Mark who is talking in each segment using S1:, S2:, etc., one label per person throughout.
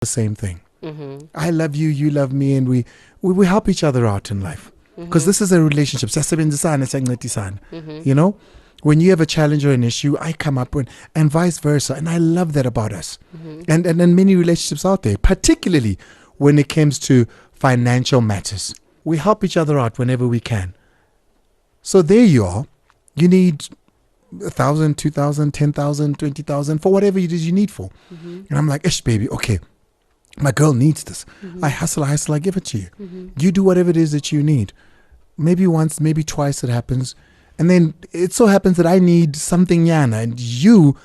S1: the same thing. I love you, you love me, and we help each other out in life. Because this is a relationship. You know, when you have a challenge or an issue, I come up with, and vice versa. And I love that about us. And many relationships out there, particularly when it comes to financial matters. We help each other out whenever we can. So there you are. You need 1,000, 2,000, 10,000, 20,000 for whatever it is you need for. And I'm like, ish, baby, okay. My girl needs this. I hustle, I give it to you. You do whatever it is that you need. Maybe once, maybe twice it happens. And then it so happens that I need something, Yana, and you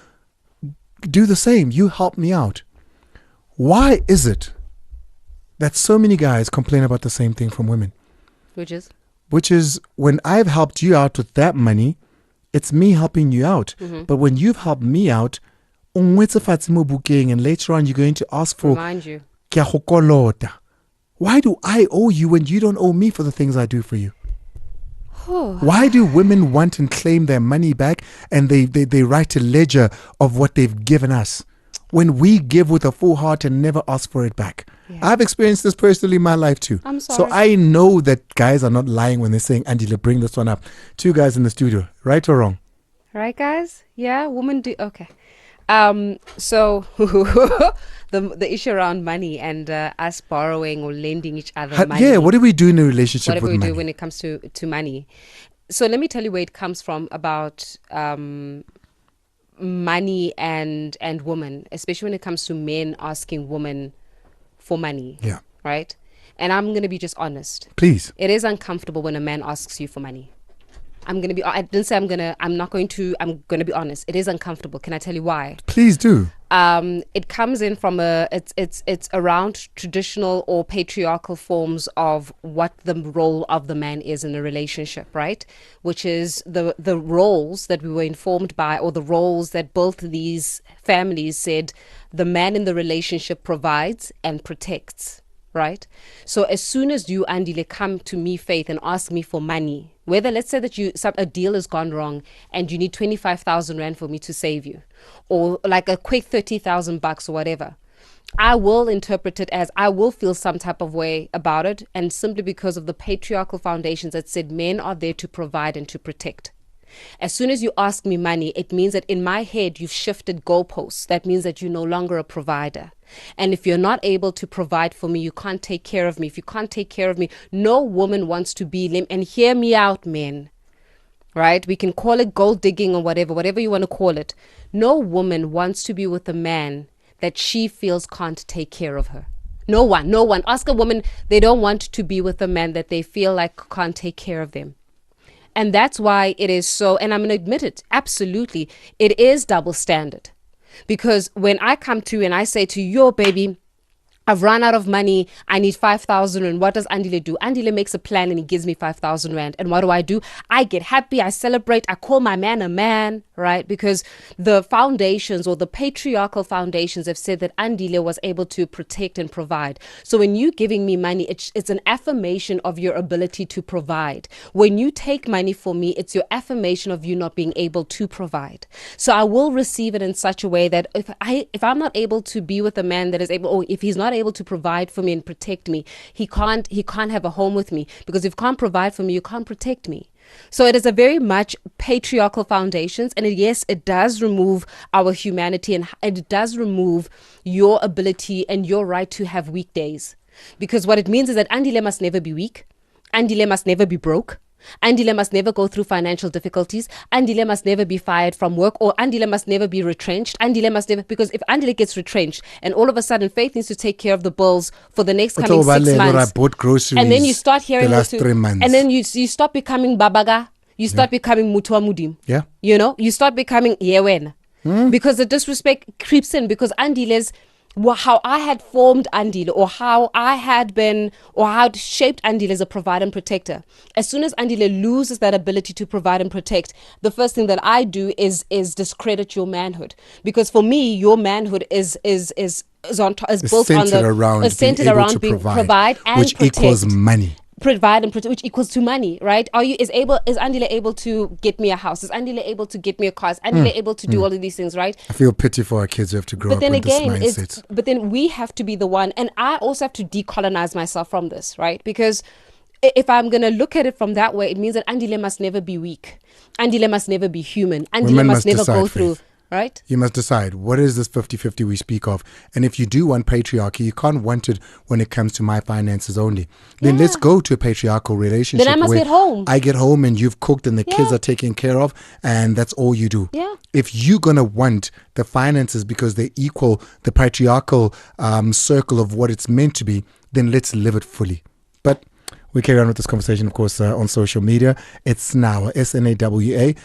S1: do the same. You help me out. Why is it that so many guys complain about the same thing from women? Which is when I've helped you out with that money, it's me helping you out. But when you've helped me out, and later on you're going to ask for
S2: Remind you.
S1: Why do I owe you when you don't owe me for the things I do for you? Why do women want and claim their money back, and they write a ledger of what they've given us when we give with a full heart and never ask for it back? I've experienced this personally in my life too.
S2: I'm sorry.
S1: So I know that guys are not lying when they're saying, Angela, bring this one up. Two guys in the studio, right or wrong?
S2: Right, guys? Yeah, women do. Okay. So the issue around money and us borrowing or lending each other money.
S1: Yeah, what do we do in a relationship with money?
S2: What do we do when it comes to money? So let me tell you where it comes from about money and women, especially when it comes to men asking women for money.
S1: Yeah.
S2: Right? And I'm going to be just honest.
S1: Please.
S2: It is uncomfortable when a man asks you for money. I'm going to be honest. It is uncomfortable. Can I tell you why?
S1: Please do.
S2: It comes in from it's around traditional or patriarchal forms of what the role of the man is in a relationship, right? Which is the roles that we were informed by, or the roles that both these families said the man in the relationship provides and protects. Right? So as soon as you, Andile, come to me, Faith, and ask me for money, whether, let's say that a deal has gone wrong and you need 25,000 Rand for me to save you, or like a quick 30,000 bucks or whatever, I will interpret it as I will feel some type of way about it, and simply because of the patriarchal foundations that said men are there to provide and to protect. As soon as you ask me money, it means that in my head, you've shifted goalposts. That means that you're no longer a provider. And if you're not able to provide for me, you can't take care of me. If you can't take care of me, no woman wants to be and hear me out, men. Right? We can call it gold digging or whatever you want to call it. No woman wants to be with a man that she feels can't take care of her. No one. Ask a woman, they don't want to be with a man that they feel like can't take care of them. And that's why it is so, and I'm going to admit it, absolutely, it is double standard. Because when I come to you and I say to you, yo, baby, I've run out of money, I need 5,000 Rand. What does Andile do? Andile makes a plan and he gives me 5,000 Rand. And what do? I get happy, I celebrate, I call my man a man, right? Because the foundations or the patriarchal foundations have said that Andile was able to protect and provide. So when you giving me money, it's an affirmation of your ability to provide. When you take money for me, it's your affirmation of you not being able to provide. So I will receive it in such a way that if I'm not able to be with a man that is able, or if he's not able to provide for me and protect me, he can't have a home with me, because if you can't provide for me, you can't protect me. So it is a very much patriarchal foundations, and yes, it does remove our humanity, and it does remove your ability and your right to have weekdays, because what it means is that Andile must never be weak, Andile must never be broke, Andile must never go through financial difficulties, Andile must never be fired from work, or Andile must never be retrenched. Andile must never, because if Andile gets retrenched and all of a sudden Faith needs to take care of the bills for the next coming 6 months,
S1: bought groceries,
S2: and then you start hearing
S1: the last 3 months,
S2: and then you stop becoming babaga, you start becoming mutua mudim.
S1: Yeah.
S2: You know, you start becoming yewen. Because the disrespect creeps in, because Andile's, how I had formed Andile, or how I had been, or how I'd shaped Andile as a provider and protector. As soon as Andile loses that ability to provide and protect, the first thing that I do is discredit your manhood. Because for me, your manhood is built on
S1: centered around being able to provide,
S2: and
S1: which
S2: protect.
S1: equals money.
S2: provide and protect, which equals to money, right? Is Andile able to get me a house? Is Andile able to get me a car? Is Andile able to do all of these things, right?
S1: I feel pity for our kids who have to grow up with this mindset.
S2: But then we have to be the one, and I also have to decolonize myself from this, right? Because if I'm going to look at it from that way, it means that Andile must never be weak. Andile must never be human. Andile must never go through... Right?
S1: You must decide, what is this 50-50 we speak of? And if you do want patriarchy, you can't want it when it comes to my finances only. Then let's go to a patriarchal relationship.
S2: Then I must get home.
S1: I get home and you've cooked and the kids are taken care of, and that's all you do.
S2: Yeah.
S1: If you're going to want the finances because they equal the patriarchal circle of what it's meant to be, then let's live it fully. But we carry on with this conversation, of course, on social media. It's Snawa, SNAWA,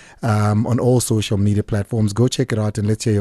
S1: on all social media platforms. Go check it out and let's hear your